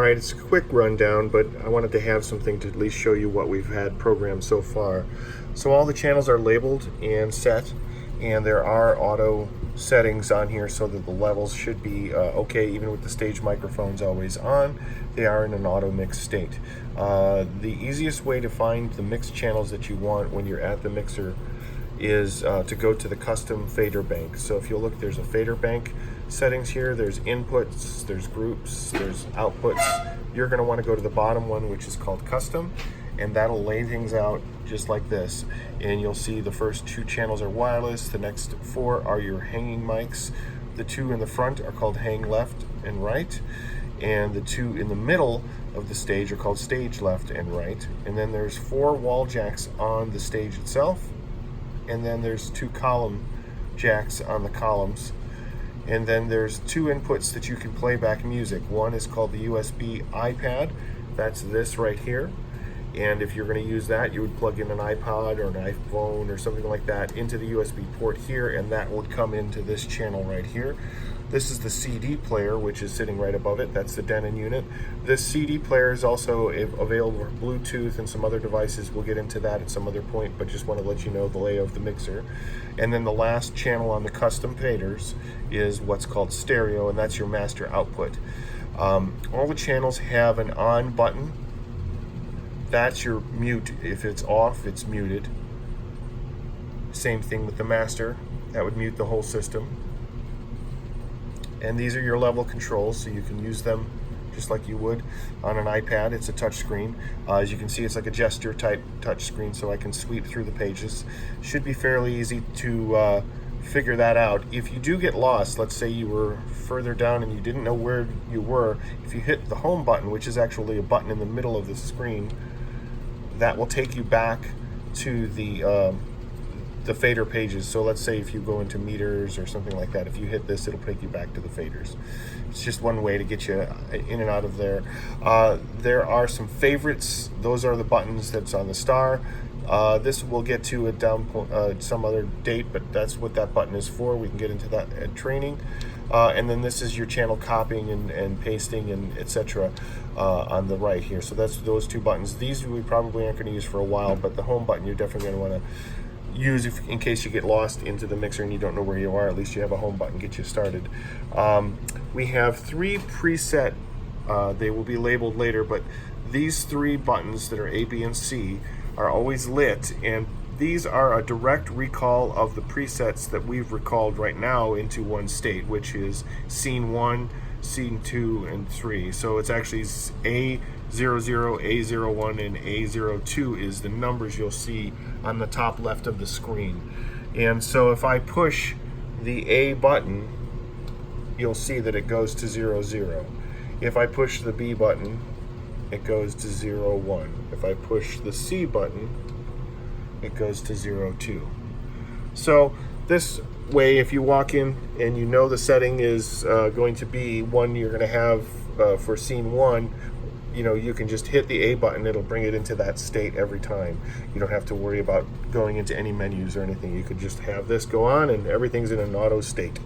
Alright, it's a quick rundown, but I wanted to have something to at least show you what we've had programmed so far. So all the channels are labeled and set, and there are auto settings on here so that the levels should be okay, even with the stage microphones always on. They are in an auto mix state. The easiest way to find the mix channels that you want when you're at the mixer is to go to the custom fader bank. So if you'll look, there's a fader bank settings here. There's inputs, there's groups, there's outputs. You're going to want to go to the bottom one, which is called custom, and that'll lay things out just like this. And you'll see the first 2 channels are wireless, the next 4 are your hanging mics, the 2 in the front are called hang left and right, and the 2 in the middle of the stage are called stage left and right. And then there's 4 wall jacks on the stage itself, and then there's 2 column jacks on the columns, and then there's 2 inputs that you can play back music. One is called the USB iPad. That's this right here, and if you're going to use that, you would plug in an iPod or an iPhone or something like that into the USB port here, and that would come into this channel right here. This is the CD player, which is sitting right above it. That's the Denon unit. This CD player is also available for Bluetooth and some other devices. We'll get into that at some other point, but just want to let you know the layout of the mixer. And then the last channel on the custom faders is what's called stereo, and that's your master output. All the channels have an on button. That's your mute. If it's off, it's muted. Same thing with the master. That would mute the whole system. And these are your level controls, so you can use them just like you would on an iPad. It's a touch screen. As you can see, it's like a gesture type touch screen, so I can sweep through the pages. Should be fairly easy to figure that out. If you do get lost, let's say you were further down and you didn't know where you were, if you hit the home button, which is actually a button in the middle of the screen, that will take you back to the fader pages. So let's say if you go into meters or something like that, if you hit this, it'll take you back to the faders. It's just one way to get you in and out of there. There are some favorites. Those are the buttons that's on the star. This we'll get to at some other date, but that's what that button is for. We can get into that at training. And then this is your channel copying and pasting and etc. On the right here. So that's those 2 buttons. These we probably aren't going to use for a while, but the home button you're definitely going to want to use in case you get lost into the mixer and you don't know where you are. At least you have a home button, get you started. We have 3 preset, they will be labeled later, but these 3 buttons that are A, B, and C are always lit, and these are a direct recall of the presets that we've recalled right now into one state, which is scene 1, scene 2, and 3. So it's actually A00, A01, and A02 is the numbers you'll see on the top left of the screen. And so if I push the A button, you'll see that it goes to 00. If I push the B button, it goes to 01. If I push the C button, it goes to 02. So this way, if you walk in and you know the setting is going to be one you're going to have for scene 1, you can just hit the A button. It'll bring it into that state every time. You don't have to worry about going into any menus or anything. You could just have this go on and everything's in an auto state.